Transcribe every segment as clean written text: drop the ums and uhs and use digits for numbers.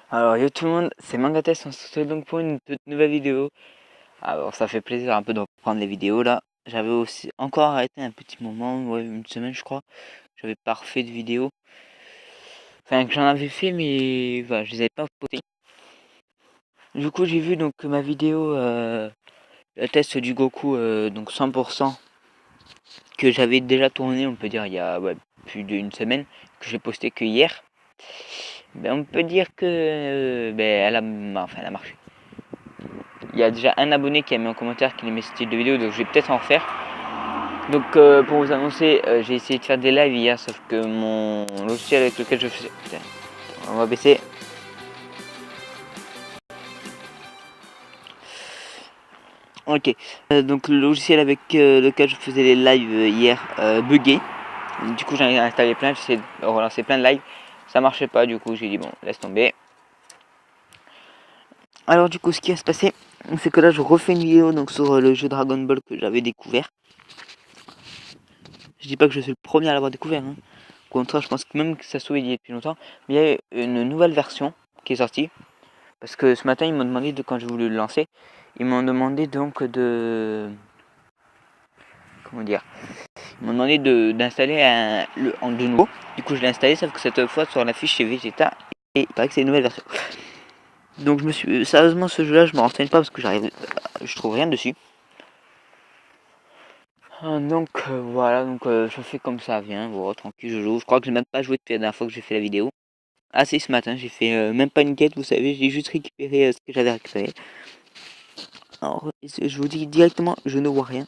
Alors yo tout le monde, c'est Mangates, on se retrouve donc pour une toute nouvelle vidéo. Alors ça fait plaisir un peu de reprendre les vidéos là. J'avais aussi encore arrêté un petit moment, ouais, une semaine je crois. J'avais pas refait de vidéo. Enfin que j'en avais fait mais voilà, je les avais pas postées. Du coup j'ai vu donc ma vidéo le test du Goku donc 100% que j'avais déjà tourné, on peut dire il y a plus d'une semaine, que j'ai posté que hier. Ben, on peut dire que elle a marché. Il y a déjà un abonné qui a mis en commentaire qu'il aimait ce style de vidéo, donc je vais peut-être en faire. Donc pour vous annoncer, j'ai essayé de faire des lives hier, sauf que mon logiciel avec lequel je faisais... Putain, on va baisser. Ok, donc le logiciel avec lequel je faisais les lives hier bugué. Du coup j'en ai installé plein, j'ai essayé de relancer plein de lives. Ça marchait pas, du coup j'ai dit bon, laisse tomber. Alors du coup ce qui va se passer, c'est que là je refais une vidéo donc sur le jeu Dragon Ball que j'avais découvert. Je dis pas que je suis le premier à l'avoir découvert, hein. Au contraire, je pense que même que ça soit il y a depuis longtemps. Mais il y a une nouvelle version qui est sortie. Parce que ce matin, ils m'ont demandé, quand j'ai voulu le lancer, ils m'ont demandé donc de... Comment dire? Ils m'ont demandé d'installer de nouveau. Du coup, je l'ai installé, sauf que cette fois, sur la fiche, c'est Vegeta. Et il paraît que c'est une nouvelle version. Donc, sérieusement, ce jeu-là, je me renseigne pas parce que je trouve rien dessus. Donc voilà, donc je fais comme ça vient, voilà, tranquille, je joue. Je crois que j'ai même pas joué depuis la dernière fois que j'ai fait la vidéo. Ah si, ce matin, j'ai fait même pas une quête, vous savez, j'ai juste récupéré ce que j'avais récupéré. Alors, je vous dis directement, je ne vois rien.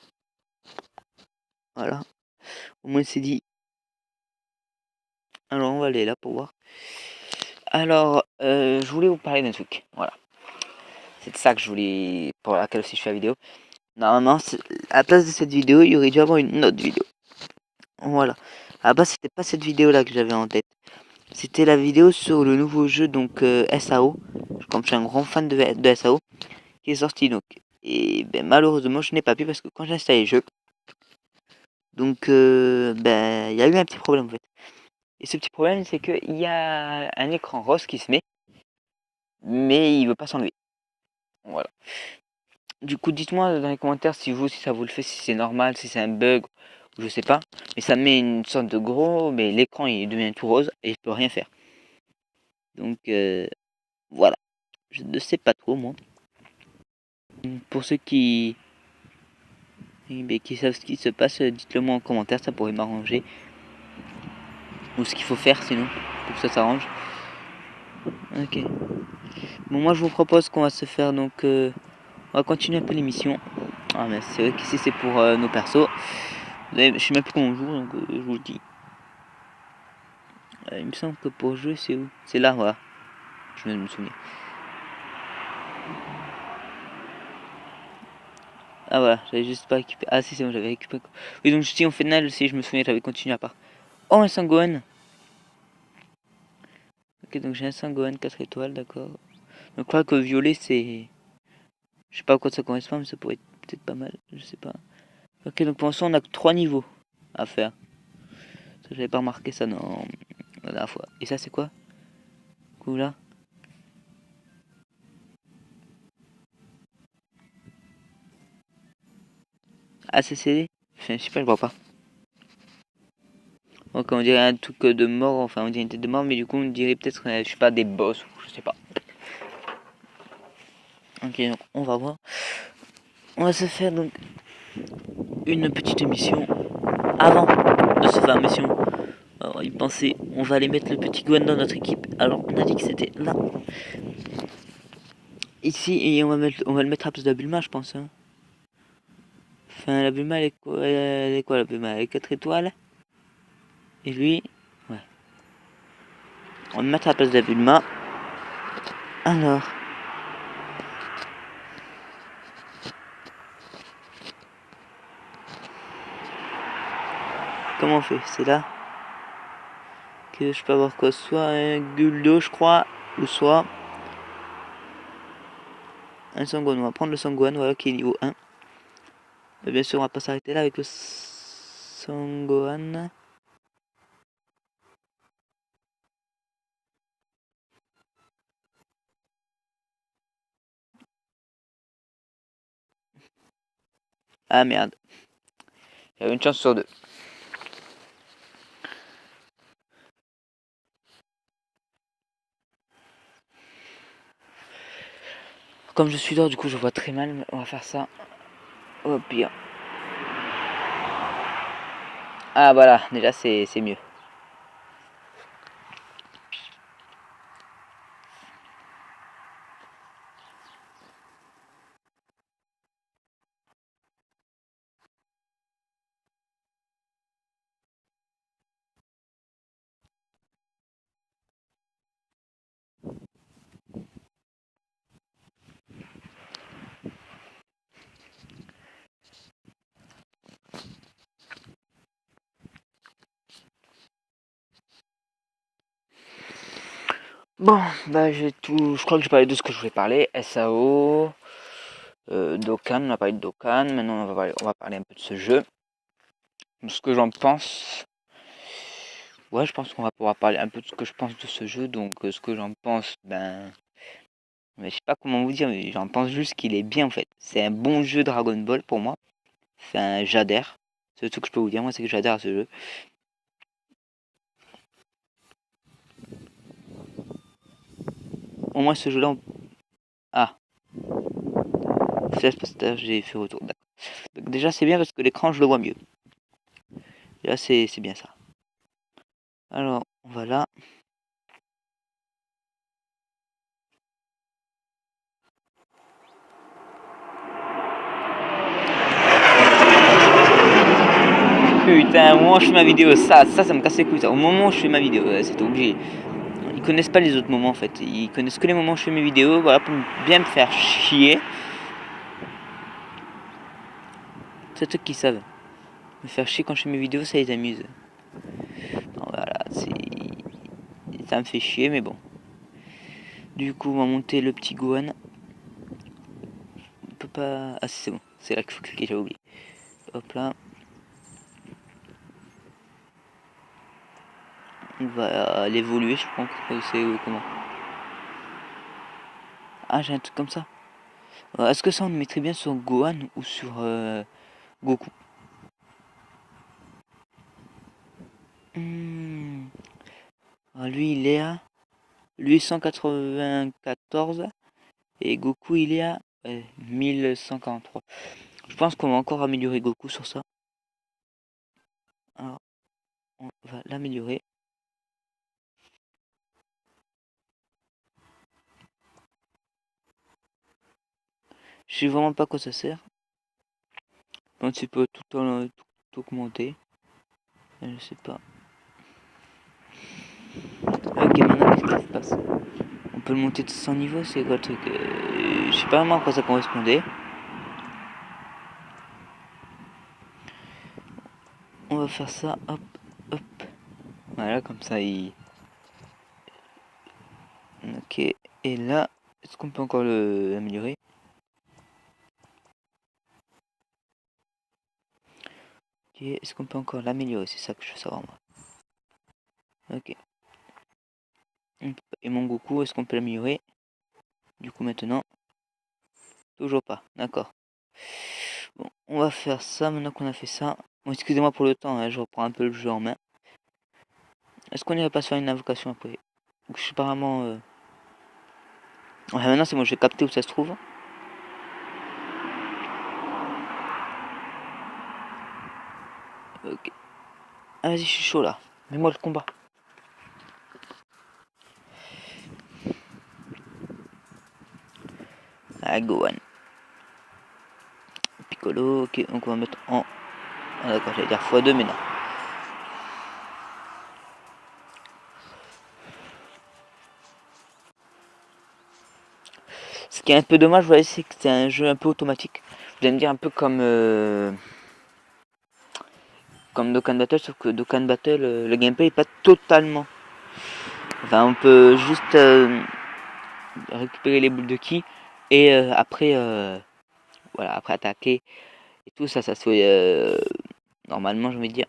Voilà, au moins c'est dit. Alors, on va aller là pour voir. Alors, je voulais vous parler d'un truc, voilà. C'est de ça que je voulais, pour laquelle aussi je fais la vidéo. Normalement, à la place de cette vidéo, il y aurait dû avoir une autre vidéo. Voilà. À la base, c'était pas cette vidéo-là que j'avais en tête. C'était la vidéo sur le nouveau jeu, donc SAO. Comme je suis un grand fan de SAO, qui est sorti donc. Et ben, malheureusement, je n'ai pas pu parce que quand j'ai installé le jeu, donc ben, il y a eu un petit problème en fait. Et ce petit problème, c'est qu'il y a un écran rose qui se met, mais il veut pas s'enlever. Voilà. Du coup, dites-moi dans les commentaires si ça vous le fait, si c'est normal, si c'est un bug, je sais pas. Mais ça met une sorte de gros, mais l'écran il devient tout rose et je peux rien faire. Donc voilà. Je ne sais pas trop moi. Pour ceux qui savent ce qui se passe, dites-le moi en commentaire, ça pourrait m'arranger. Ou ce qu'il faut faire sinon, pour que ça s'arrange. Ok. Bon, moi je vous propose qu'on va se faire donc. On va continuer un peu l'émission. Ah, mais c'est vrai qu'ici c'est pour nos persos. Je sais même plus comment on joue, donc je vous le dis. Il me semble que pour jouer, c'est où? C'est là, voilà. Je viens de me souvenir. Ah voilà, j'avais juste pas récupéré. Ah si, c'est bon, j'avais récupéré. Oui, donc si on fait Nal, si je me souviens, j'avais continué à part. Oh, un Sangohan. Ok, donc j'ai un Sangohan 4 étoiles, d'accord. Donc je crois que violet, c'est... Je sais pas à quoi ça correspond, mais ça pourrait être peut-être pas mal, je sais pas. Ok, donc pour l'instant, on a que 3 niveaux à faire. Ça, j'avais pas remarqué ça dans la dernière fois. Et ça, c'est quoi? Cool, là. ACCD? Enfin, je sais pas, je vois pas. Donc on dirait un truc de mort, enfin on dirait une tête de mort, mais du coup on dirait peut-être, je sais pas, des boss, ou je sais pas. Ok, donc on va voir. On va se faire donc une petite émission avant de se faire une mission. Alors y penser, on va aller mettre le petit Gwen dans notre équipe. Alors on a dit que c'était là. Ici, et on va le mettre à place de la Bulma, je pense. Hein. Enfin, la Bulma, elle est quoi la Bulma? Elle est 4 étoiles. Et lui, ouais. On va le mettre à la place de la Bulma. Alors. Comment on fait? C'est là que je peux avoir quoi? Soit un Guldo, je crois, ou soit un Sangohan. On va prendre le Sangohan, voilà, qui est niveau 1. Mais bien sûr, on va pas s'arrêter là avec le Sangohan. Ah merde. J'avais une chance sur deux. Comme je suis dehors, du coup, je vois très mal. Mais on va faire ça au pire. Ah voilà, déjà c'est mieux. Bon, bah j'ai tout. Je crois que j'ai parlé de ce que je voulais parler. SAO, Dokkan, on a parlé de Dokkan. Maintenant on va parler un peu de ce jeu. De ce que j'en pense. Ouais, je pense qu'on va pouvoir parler un peu de ce que je pense de ce jeu. Donc ce que j'en pense, ben. Mais je sais pas comment vous dire, mais j'en pense juste qu'il est bien en fait. C'est un bon jeu Dragon Ball pour moi. Enfin, j'adhère. C'est tout que je peux vous dire, moi, c'est que j'adhère à ce jeu. Au moins, ce jeu-là, ah, flash pastage, j'ai fait retour. D'accord. Donc, déjà, c'est bien parce que l'écran, je le vois mieux. Là, c'est bien ça. Alors, voilà. Putain, au moment où je fais ma vidéo, ça me casse les couilles. Ça. Au moment où je fais ma vidéo, c'est obligé. Ils connaissent pas les autres moments en fait. Ils connaissent que les moments où je fais mes vidéos, voilà, pour bien me faire chier. C'est eux qui savent. Me faire chier quand je fais mes vidéos, ça les amuse. Non, voilà, c'est. Ça me fait chier, mais bon. Du coup, on va monter le petit Gohan. On peut pas. Ah, si, c'est bon. C'est là qu'il faut cliquer, j'avais oublié. Hop là. On va l'évoluer, je pense que c'est comment. Ah, j'ai un truc comme ça. Est-ce que ça on le mettrait bien sur Gohan ou sur Goku? Hmm. Ah, lui il est à. Lui 194 et Goku il est à 1143. Je pense qu'on va encore améliorer Goku sur ça. Alors, on va l'améliorer. Je sais vraiment pas à quoi ça sert. Un petit peu tout augmenter. Je sais pas. Ok, maintenant qu'est-ce qui se passe? On peut le monter de 100 niveaux, c'est quoi le truc? Je sais pas vraiment à quoi ça correspondait. On va faire ça, hop, hop. Voilà, comme ça il. Ok, et là, est-ce qu'on peut encore l'améliorer? Ok, est-ce qu'on peut encore l'améliorer? C'est ça que je veux savoir moi. Ok. Et mon Goku, est-ce qu'on peut l'améliorer? Du coup maintenant, toujours pas, d'accord. Bon, on va faire ça maintenant qu'on a fait ça. Bon, excusez-moi pour le temps, hein, je reprends un peu le jeu en main. Est-ce qu'on irait pas se faire une invocation après? Je suis pas vraiment. Ouais, maintenant c'est bon, je vais capter où ça se trouve. Ok. Ah, vas-y, je suis chaud là. Mets-moi le combat. Ah, Gohan. Piccolo, ok, donc on va mettre en. Ah, d'accord, j'allais dire x2, mais non. Ce qui est un peu dommage, vous voyez, c'est que c'est un jeu un peu automatique. Vous allez me dire un peu comme Dokkan Battle, sauf que Dokkan Battle, le gameplay est pas totalement. Enfin, on peut juste récupérer les boules de ki et après, voilà, après attaquer et tout ça, ça se fait normalement, je vais dire.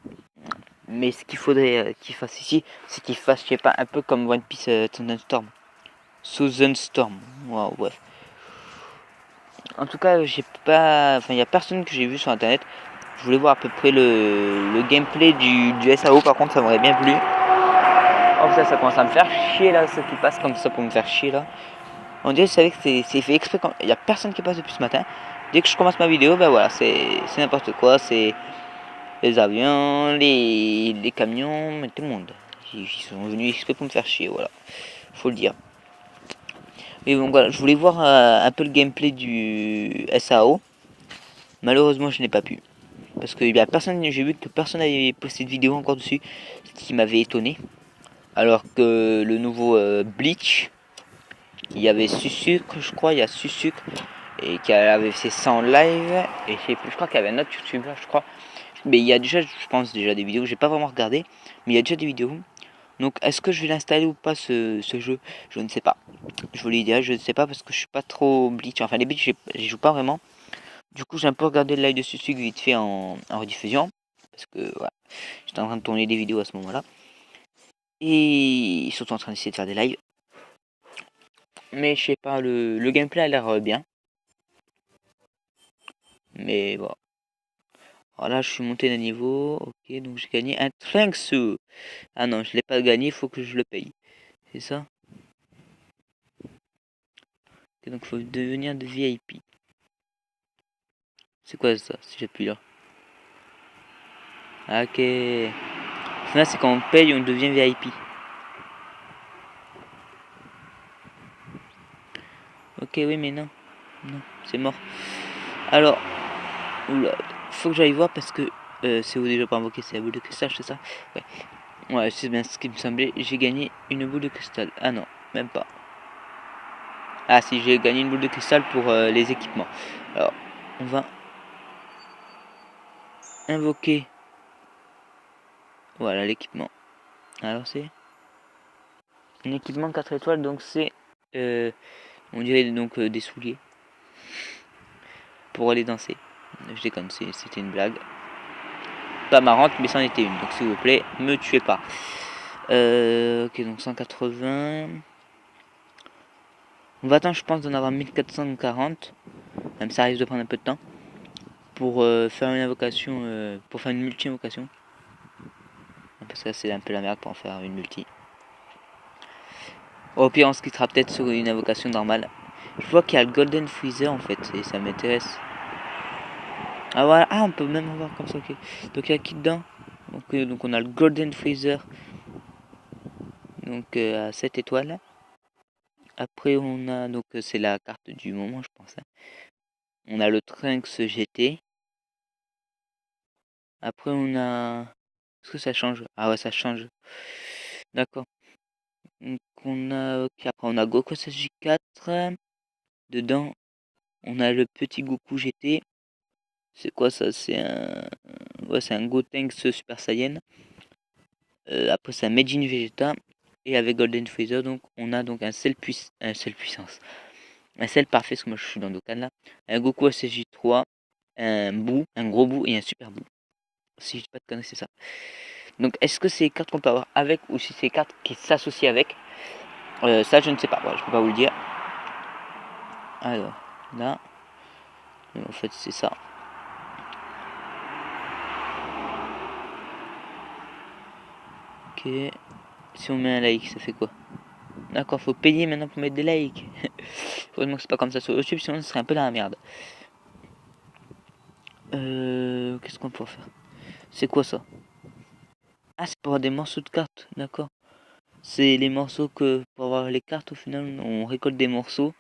Mais ce qu'il faudrait qu'il fasse ici, c'est qu'il fasse, je sais pas, un peu comme One Piece Southern Storm. Southern Storm, wow, bref. En tout cas, j'ai pas... Enfin, il y a personne que j'ai vu sur internet. Je voulais voir à peu près le gameplay du SAO, par contre ça m'aurait bien plu. Oh ça commence à me faire chier là, ce qui passe comme ça pour me faire chier là. On dirait, c'est que c'est fait exprès, il y a personne qui passe depuis ce matin. Dès que je commence ma vidéo, ben voilà, c'est n'importe quoi, c'est les avions, les camions, tout le monde. Ils sont venus exprès pour me faire chier, voilà, faut le dire. Et donc voilà, je voulais voir un peu le gameplay du SAO. Malheureusement, je n'ai pas pu. Parce que j'ai vu que personne n'avait posté de vidéo encore dessus, ce qui m'avait étonné. Alors que le nouveau Bleach, il y avait Susucre, je crois, il y a Susucre, et qui avait fait ça en live, et je sais plus, je crois qu'il y avait un autre youtubeur, je crois. Mais il y a déjà, je pense, déjà des vidéos, j'ai pas vraiment regardé, mais il y a déjà des vidéos. Donc est-ce que je vais l'installer ou pas ce jeu? Je ne sais pas. Je vous l'ai dit, je ne sais pas parce que je suis pas trop Bleach. Enfin les Bleach, j'y joue pas vraiment. Du coup j'ai un peu regardé le live de Susucre vite fait en rediffusion. Parce que voilà, j'étais en train de tourner des vidéos à ce moment-là. Et ils sont en train d'essayer de faire des lives. Mais je sais pas, le gameplay a l'air bien. Mais bon. Voilà, je suis monté d'un niveau. Ok, donc j'ai gagné un Trunks. Ah non, je l'ai pas gagné, il faut que je le paye. C'est ça? Ok, donc il faut devenir de VIP. C'est quoi ça, si j'appuie là? Ah, ok. Là, c'est quand on paye, on devient VIP. Ok, oui, mais non. Non, c'est mort. Alors, oula, faut que j'aille voir parce que c'est où déjà pour invoquer? C'est la boule de cristal, c'est ça? Ouais. Ouais, c'est bien ce qui me semblait. J'ai gagné une boule de cristal. Ah non, même pas. Ah si, j'ai gagné une boule de cristal pour les équipements. Alors, on va invoquer. Voilà l'équipement. Alors c'est un équipement 4 étoiles, donc c'est on dirait donc des souliers pour aller danser. Je déconne, c'était une blague. Pas marrante, mais c'en était une. Donc s'il vous plaît, me tuez pas. Ok, donc 180. On va attendre, je pense, d'en avoir 1440. Même ça risque de prendre un peu de temps. Pour faire une invocation, pour faire une multi-invocation. Parce que c'est un peu la merde pour en faire une multi. Au pire, on se quittera peut-être sur une invocation normale. Je vois qu'il y a le Golden Freezer en fait, et ça m'intéresse. Ah voilà, ah on peut même avoir comme ça, ok. Donc il y a qui dedans? Donc on a le Golden Freezer, donc à 7 étoiles. Après on a, donc c'est la carte du moment je pense. Hein. On a le Trunks GT. Après on a... Est-ce que ça change? Ah ouais ça change. D'accord. Donc on a... Ok, après on a Goku Sasuke 4. Dedans on a le petit Goku GT. C'est quoi ça? C'est un... Ouais c'est un Gotenks Super Saiyan. Après c'est un Meijin Vegeta. Et avec Golden Freezer donc on a donc un sel puissance. Un sel parfait parce que moi je suis dans Dokkan là. Un Goku SSJ3. Un Boo, un gros Boo et un super Boo. Si je dis pas de conneries c'est ça. Donc est-ce que c'est les cartes qu'on peut avoir avec ou si c'est les cartes qui s'associent avec ça je ne sais pas, voilà, je peux pas vous le dire. Alors là, en fait c'est ça. Ok, si on met un like ça fait quoi? D'accord, faut payer maintenant pour mettre des likes. Heureusement que c'est pas comme ça sur YouTube, sinon ce serait un peu dans la merde. Qu'est-ce qu'on peut faire? C'est quoi ça? Ah c'est pour avoir des morceaux de cartes, d'accord. C'est les morceaux que pour avoir les cartes au final on récolte des morceaux.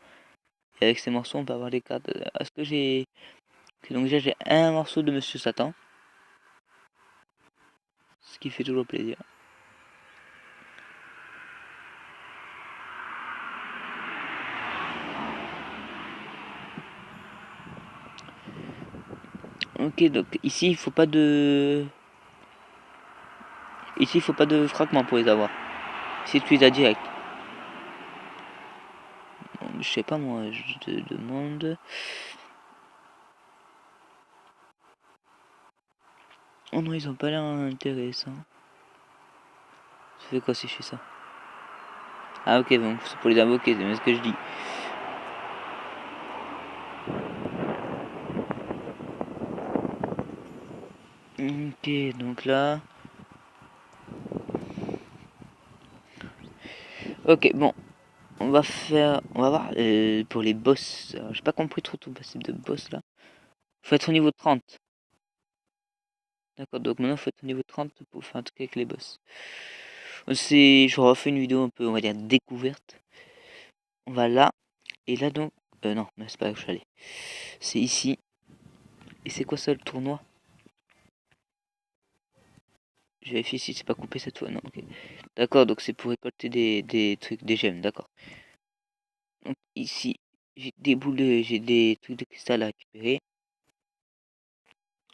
Et avec ces morceaux on peut avoir les cartes. Est-ce que j'ai... Okay, donc déjà j'ai un morceau de Monsieur Satan. Ce qui fait toujours plaisir. Ok, donc ici il faut pas de... Ici il faut pas de fragments pour les avoir. Si tu les as direct. Bon, je sais pas moi, je te demande... Oh non, ils ont pas l'air intéressants. Ça fait quoi si je fais ça? Ah ok, donc c'est pour les invoquer, c'est bien ce que je dis. Ok, donc là... Ok, bon. On va voir pour les boss. J'ai pas compris trop tout possible de boss là. Faut être au niveau 30. D'accord, donc maintenant faut être au niveau 30 pour faire un truc avec les boss. Je refais une vidéo un peu, on va dire, découverte. On va là. Et là donc... non, mais c'est pas là où je suis allé. C'est ici. Et c'est quoi ça le tournoi? Je vérifie si c'est pas coupé cette fois. Non, ok. D'accord, donc c'est pour récolter des trucs, des gemmes, d'accord. Donc ici, j'ai des boules, j'ai des trucs de cristal à récupérer.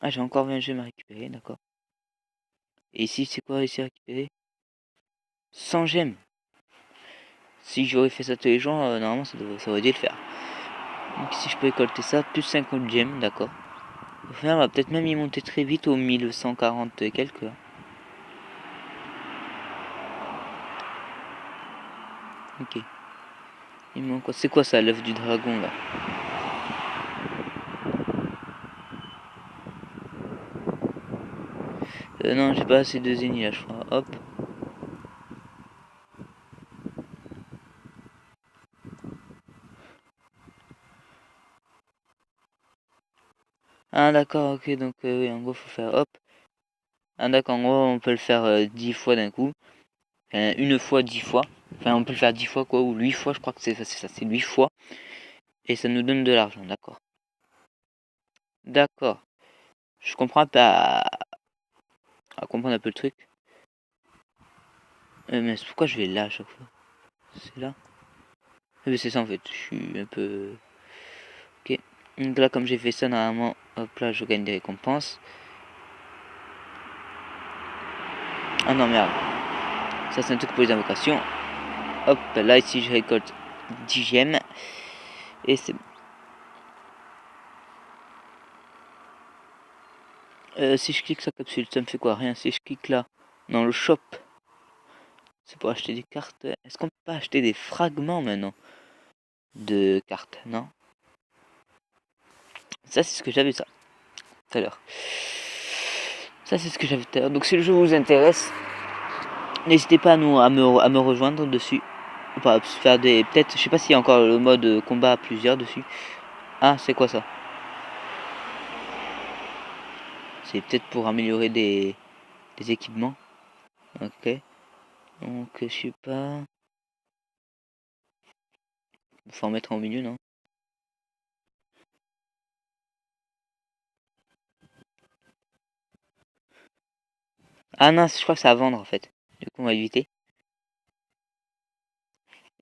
Ah, j'ai encore 20 gemmes à récupérer, d'accord. Et ici, c'est quoi ici à récupérer? 100 gemmes. Si j'aurais fait ça tous les jours, normalement ça aurait dû le faire. Donc ici, je peux récolter ça, plus 50 gemmes, d'accord. Au final, on va peut-être même y monter très vite au 1140 et quelques. Ok. Il me manque quoi? C'est quoi ça, l'œuf du dragon là? Non, j'ai pas assez de zénith là, je crois. Hop. Ah d'accord, ok, donc oui, en gros faut faire hop. Ah d'accord, en gros on peut le faire 10 fois d'un coup. Enfin, une fois 10 fois. Enfin on peut le faire 10 fois quoi, ou 8 fois, je crois que c'est ça, c'est 8 fois. Et ça nous donne de l'argent, d'accord. D'accord. Je comprends un peu à comprendre un peu le truc. Mais pourquoi je vais là à chaque fois? C'est là? Mais c'est ça en fait, je suis un peu... Ok. Donc là comme j'ai fait ça normalement, hop là je gagne des récompenses. Ah non merde. Ça c'est un truc pour les invocations. Hop là ici je récolte 10 gemmes. Et c'est... si je clique sur capsule, ça me fait quoi? Rien. Si je clique là, dans le shop, c'est pour acheter des cartes. Est-ce qu'on peut pas acheter des fragments maintenant de cartes? Non. Ça, c'est ce que j'avais ça tout à l'heure. Ça, c'est ce que j'avais tout à l'heure. Donc, si le jeu vous intéresse, n'hésitez pas à me rejoindre dessus. Enfin, faire des... Peut-être, je sais pas s'il y a encore le mode combat à plusieurs dessus. Ah, c'est quoi ça? C'est peut-être pour améliorer des équipements. Ok. Donc, je sais pas... Faut en mettre en milieu, non? Ah non, je crois que c'est à vendre en fait. Du coup, on va éviter.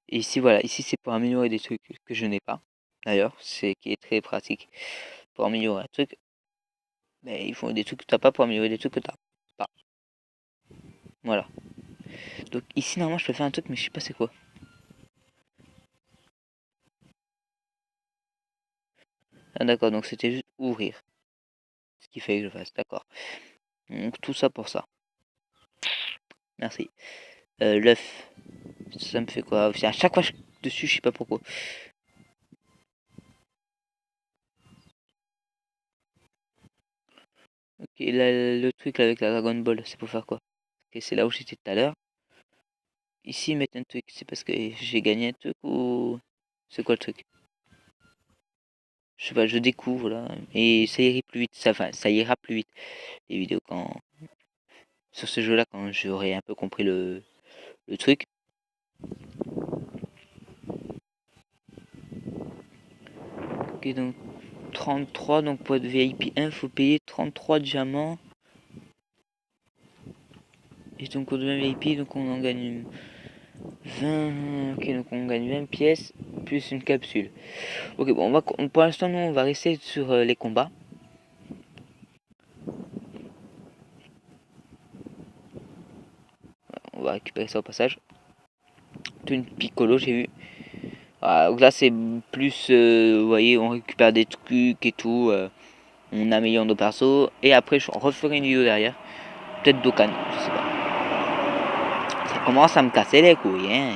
Et ici, voilà, ici c'est pour améliorer des trucs que je n'ai pas. D'ailleurs, c'est qui est très pratique pour améliorer un truc. Mais il faut des trucs que t'as pas pour améliorer des trucs que t'as pas. Voilà. Donc ici, normalement, je peux faire un truc, mais je sais pas c'est quoi. Ah d'accord, donc c'était juste ouvrir. Ce qu'il fallait que je fasse, d'accord. Donc tout ça pour ça. Merci. L'œuf, ça me fait quoi? À chaque fois je clique dessus, je sais pas pourquoi. Ok, là, le truc là, avec la Dragon Ball, c'est pour faire quoi? Ok, c'est là où j'étais tout à l'heure. Ici, mettre un truc, c'est parce que j'ai gagné un truc ou... C'est quoi le truc? Je sais pas, je découvre là. Et ça ira plus vite, enfin, ça ira plus vite, les vidéos quand... Sur ce jeu-là, quand j'aurai un peu compris le truc. Ok, donc 33, donc pour être VIP 1, faut payer 33 diamants. Et donc on devient VIP, donc on en gagne 20... Ok, donc on gagne 20 pièces, plus une capsule. Ok, bon, pour l'instant, nous, on va rester sur les combats. On va récupérer ça au passage. Une piccolo, j'ai vu. Voilà, donc là, c'est plus, vous voyez, on récupère des trucs et tout. On améliore nos persos. Et après, je referai une vidéo derrière. Peut-être Dokkan, je sais pas. Ça commence à me casser les couilles, hein.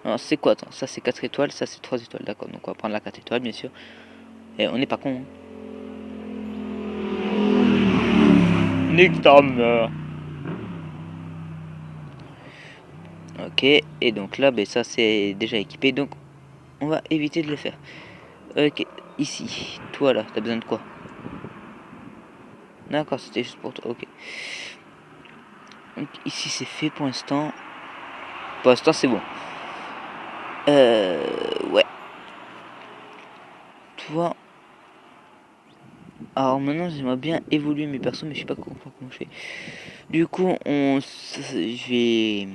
Alors c'est quoi? Attends, ça c'est 4 étoiles, ça c'est 3 étoiles, d'accord. Donc on va prendre la 4 étoiles, bien sûr. Et on n'est pas con. Hein. Nick ta mère. Ok, et donc là, ben, ça c'est déjà équipé, donc on va éviter de le faire. Ok, ici, toi là, t'as besoin de quoi? D'accord, c'était juste pour toi, ok. Donc ici c'est fait pour l'instant. Pour l'instant c'est bon. Ouais. Toi. Alors maintenant j'aimerais bien évoluer mes persos, mais je sais pas comment je fais. Du coup, je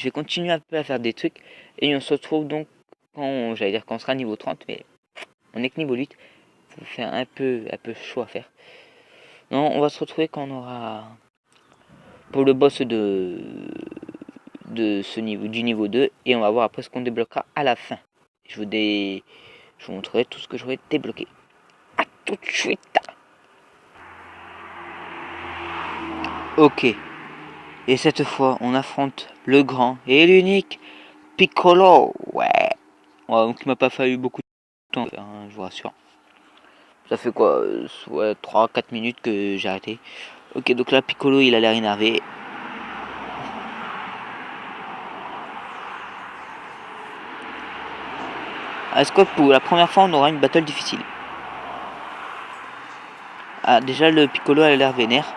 vais continuer un peu à faire des trucs. Et on se retrouve donc j'allais dire quand on sera niveau 30, mais on est que niveau 8. Ça fait un peu chaud à faire. Non, on va se retrouver quand on aura pour le boss de ce niveau, du niveau 2, et on va voir après ce qu'on débloquera à la fin. Je vous montrerai tout ce que j'aurai débloqué. A tout de suite. Ok. Et cette fois, on affronte le grand et l'unique Piccolo. Ouais. Donc il m'a pas fallu beaucoup de temps, hein, je vous rassure. Ça fait quoi, ouais, 3-4 minutes que j'ai arrêté. Ok, donc là, Piccolo, il a l'air énervé. Est-ce que pour la première fois, on aura une battle difficile? Ah, déjà, le Piccolo a l'air vénère.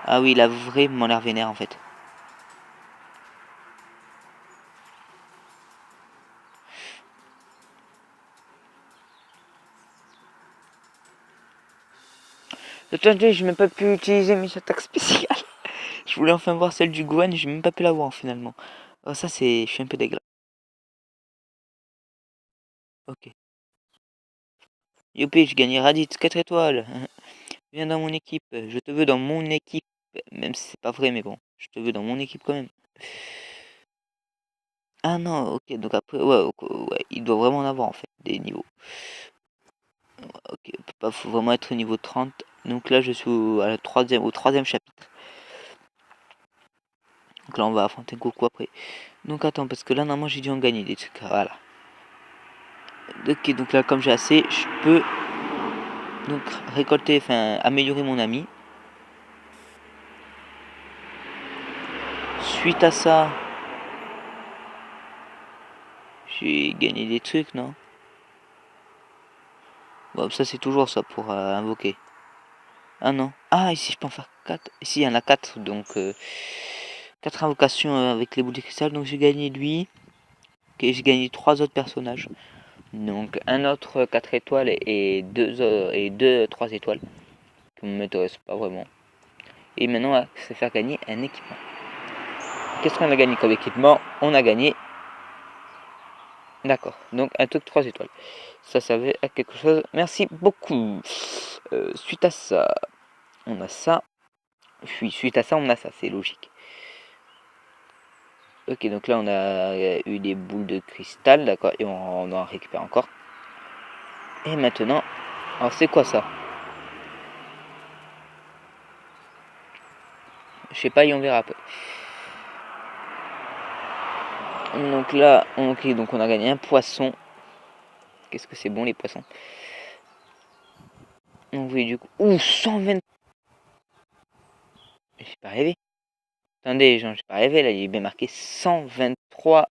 Ah oui, il a vraiment l'air vénère, en fait. Attendez, j'ai même pas pu utiliser mes attaques spéciales. Je voulais enfin voir celle du Gohan, j'ai même pas pu la voir, finalement. Oh, ça, c'est... Je suis un peu dégradé. Ok. Youpi, je gagne Raditz, 4 étoiles. Viens dans mon équipe, je te veux dans mon équipe. Même si c'est pas vrai, mais bon, je te veux dans mon équipe quand même. Ah non, ok, donc après, ouais, ouais, il doit vraiment en avoir en fait, des niveaux. Ok, faut vraiment être au niveau 30. Donc là, je suis au troisième chapitre. Donc là, on va affronter Goku après. Donc attends, parce que là, normalement, j'ai dû en gagner des trucs. Voilà. Ok, donc là, comme j'ai assez, je peux donc récolter, enfin, améliorer mon ami. Suite à ça, j'ai gagné des trucs, non? Bon, ça, c'est toujours ça pour invoquer. Ah non. Ah, ici, je peux en faire 4. Ici, il y en a 4, donc 4 invocations avec les boules de cristal. Donc j'ai gagné lui. Ok, j'ai gagné 3 autres personnages. Donc un autre 4 étoiles et 2 3 étoiles. Qui ne m'intéressent pas vraiment. Et maintenant, on va se faire gagner un équipement. Qu'est-ce qu'on a gagné comme équipement? On a gagné. D'accord. Donc un truc 3 étoiles. Ça servait à quelque chose. Merci beaucoup. Suite à ça, on a ça. Suite à ça, on a ça. C'est logique. Ok, donc là on a eu des boules de cristal, d'accord, et on en récupère encore. Et maintenant, alors c'est quoi ça? Je sais pas, et on verra après. Donc là, ok, donc on a gagné un poisson. Qu'est-ce que c'est bon les poissons? Donc oui, du coup, ouh, 120. J'ai pas rêvé. Attendez, j'ai pas rêvé là, il est bien marqué 123.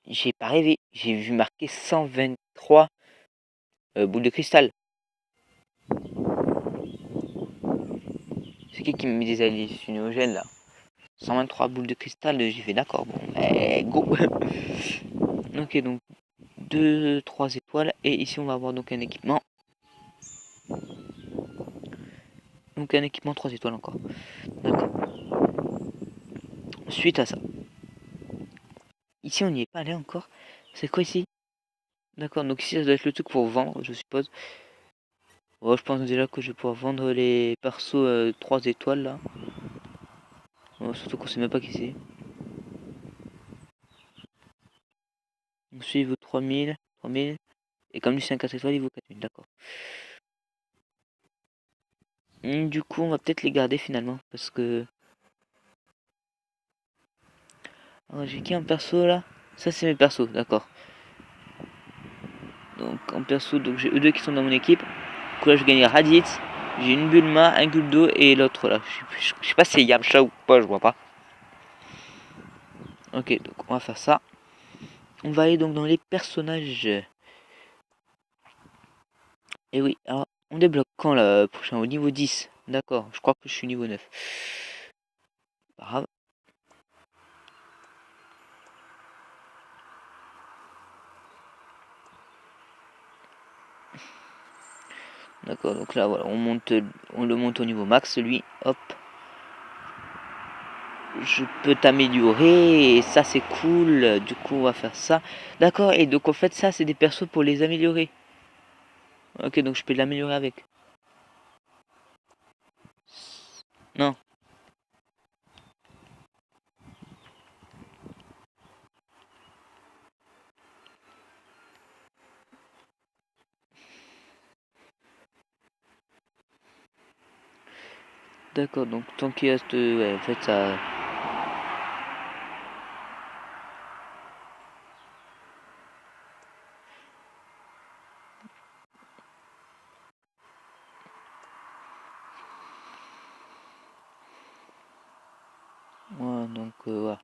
J'ai pas rêvé, j'ai vu marqué 123 boules de cristal. C'est qui me met des hallucinogènes là? 123 boules de cristal, j'ai fait d'accord, bon, go. Ok, donc 2 3 étoiles, et ici on va avoir donc un équipement. Donc un équipement 3 étoiles encore. D'accord. Suite à ça. Ici on n'y est pas allé encore. C'est quoi ici? D'accord, donc ici ça doit être le truc pour vendre, je suppose. Oh, je pense déjà que je vais pouvoir vendre les persos 3 étoiles là. Oh, surtout qu'on sait même pas qui c'est. Donc celui il vaut 3000, 3000. Et comme lui c'est un 4 étoiles, il vaut 4000, d'accord. Du coup, on va peut-être les garder finalement. Parce que Alors, j'ai qui en perso là? Ça c'est mes persos, d'accord. Donc en perso, donc j'ai eux deux qui sont dans mon équipe. Du coup là je gagne Raditz. J'ai une Bulma, un Guldo et l'autre là. Je sais pas si c'est Yamcha ou pas, je vois pas. Ok, donc on va faire ça. On va aller donc dans les personnages. Et oui, alors on débloque quand là prochain au niveau 10. D'accord, je crois que je suis niveau 9. Pas grave. D'accord, donc là voilà, on le monte au niveau max, lui, hop. Je peux t'améliorer et ça c'est cool, du coup on va faire ça. D'accord, et donc en fait ça c'est des persos pour les améliorer. Ok, donc je peux l'améliorer avec. Non, d'accord, donc tant qu'il reste... Ouais, en fait ça... Ouais, donc voilà.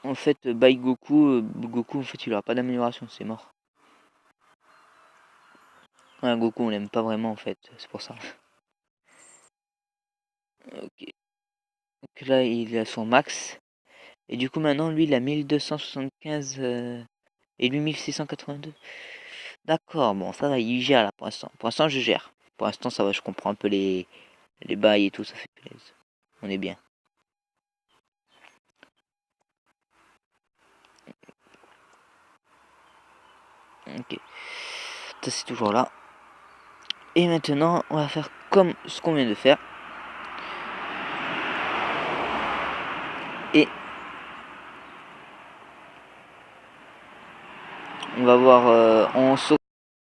En fait, by Goku, Goku en fait il aura pas d'amélioration, c'est mort. Ouais, Goku on l'aime pas vraiment en fait, c'est pour ça. Ok, donc là il a son max. Et du coup maintenant lui il a 1275 et lui 1682. D'accord, bon ça va, il gère là pour l'instant. Pour l'instant je gère. Pour l'instant ça va, je comprends un peu les bails et tout, ça fait plaisir. On est bien. Ok, ça c'est toujours là. Et maintenant on va faire comme ce qu'on vient de faire. Et on va voir, on se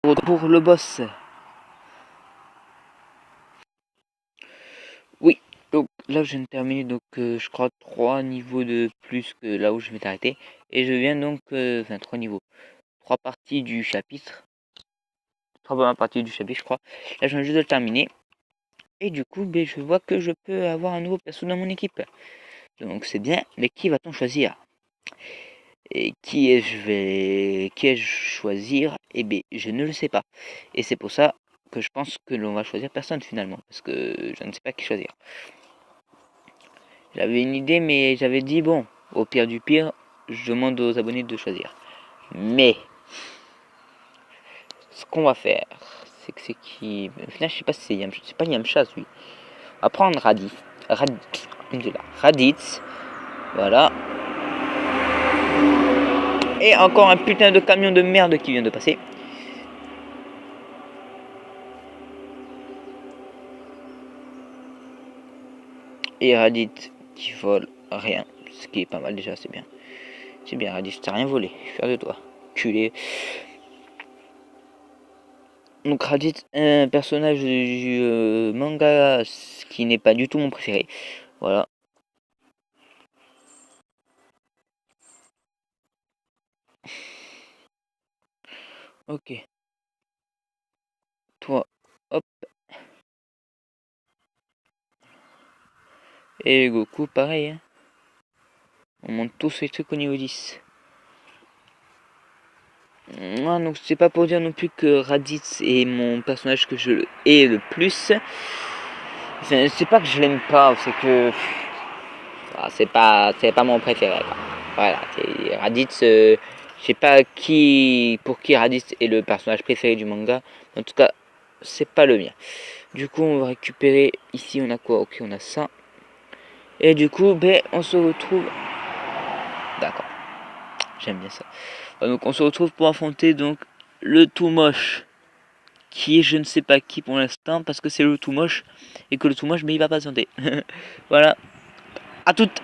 retrouve pour le boss. Oui, donc là je viens de terminer donc je crois 3 niveaux de plus que là où je vais t'arrêter. Et je viens donc, enfin 3 niveaux, 3 parties du chapitre. 3 premières parties du chapitre je crois. Là je viens juste de le terminer. Et du coup ben, je vois que je peux avoir un nouveau perso dans mon équipe. Donc c'est bien, mais qui va-t-on choisir? Et qui ai-je choisir? Eh bien je ne le sais pas. Et c'est pour ça que je pense que l'on va choisir personne finalement. Parce que je ne sais pas qui choisir. J'avais une idée, mais j'avais dit, bon, au pire du pire, je demande aux abonnés de choisir. Mais, ce qu'on va faire, c'est que c'est qui... Au final, je sais pas si c'est Yamcha. C'est pas Yamcha, lui. On va prendre Raditz. Voilà. Et encore un putain de camion de merde qui vient de passer. Et Raditz qui vole rien. Ce qui est pas mal déjà, c'est bien. C'est bien, Raditz, t'as rien volé. Je suis fier de toi. Culé. Donc Raditz, un personnage du manga qui n'est pas du tout mon préféré. Voilà. Ok. Toi. Hop. Et Goku, pareil. Hein. On monte tous les trucs au niveau 10. Moi, donc c'est pas pour dire non plus que Raditz est mon personnage que je hais le plus. C'est pas que je l'aime pas, c'est que c'est pas mon préféré. Quoi. Voilà, Raditz, je sais pas qui pour qui Raditz est le personnage préféré du manga. En tout cas, c'est pas le mien. Du coup, on va récupérer ici. On a quoi? Ok, on a ça. Et du coup, ben, on se retrouve. D'accord, j'aime bien ça. Donc, on se retrouve pour affronter donc le tout moche qui est je ne sais pas qui pour l'instant parce que c'est le tout moche et que le tout moche mais il va patienter. Voilà, à toutes.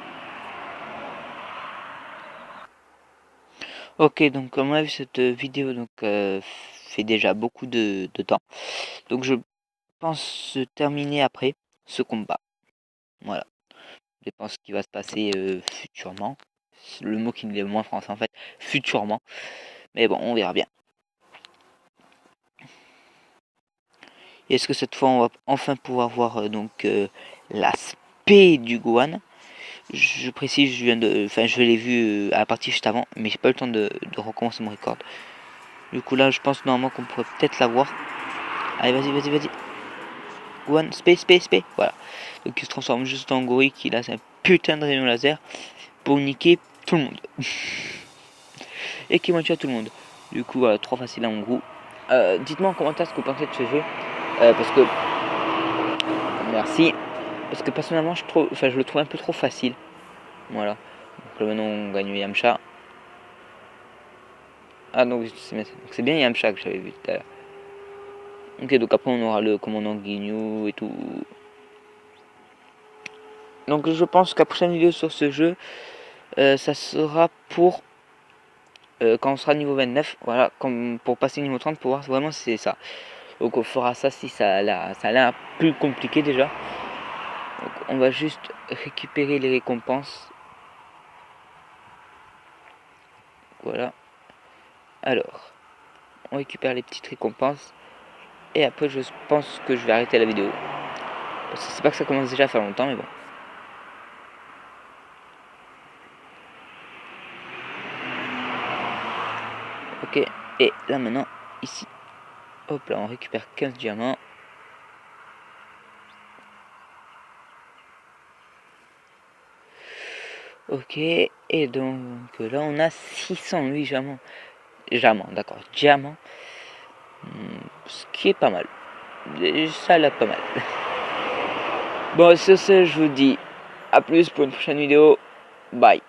Ok, donc comme on a vu cette vidéo donc fait déjà beaucoup de temps. Donc je pense terminer après ce combat. Voilà. dépend ce qui va se passer futurement. Le mot qui est moins français en fait, futurement. Mais bon, on verra bien. Est-ce que cette fois on va enfin pouvoir voir donc l'aspect du Gohan? Je précise, je l'ai vu à la partie juste avant, mais j'ai pas eu le temps de recommencer mon record. Du coup là, je pense normalement qu'on pourrait peut-être l'avoir. Allez, vas-y. Gohan, space. Voilà. Donc il se transforme juste en gorille qui a un putain de rayon laser pour niquer tout le monde. Et qui tue à tout le monde. Du coup, voilà, trop facile à mon goût. Dites-moi en commentaire ce que vous pensez de ce jeu. Parce que... Merci. Parce que personnellement, je le trouve un peu trop facile. Voilà. Donc là maintenant, on gagne Yamcha. Ah donc c'est bien Yamcha que j'avais vu tout à l'heure. Ok, donc après on aura le commandant Ginyu et tout. Donc je pense que la prochaine vidéo sur ce jeu, ça sera pour quand on sera niveau 29. Voilà, comme pour passer niveau 30 pour voir vraiment si c'est ça. Donc on fera ça si ça a l'air plus compliqué déjà. Donc on va juste récupérer les récompenses. Voilà. Alors, on récupère les petites récompenses. Et après je pense que je vais arrêter la vidéo. Parce que c'est pas que ça commence déjà à faire longtemps mais bon. Ok, et là maintenant, ici, hop là, on récupère 15 diamants. Ok, et donc là on a 608 diamants. D'accord, diamants. Ce qui est pas mal. Ça là pas mal. Bon, sur ce, je vous dis à plus pour une prochaine vidéo. Bye.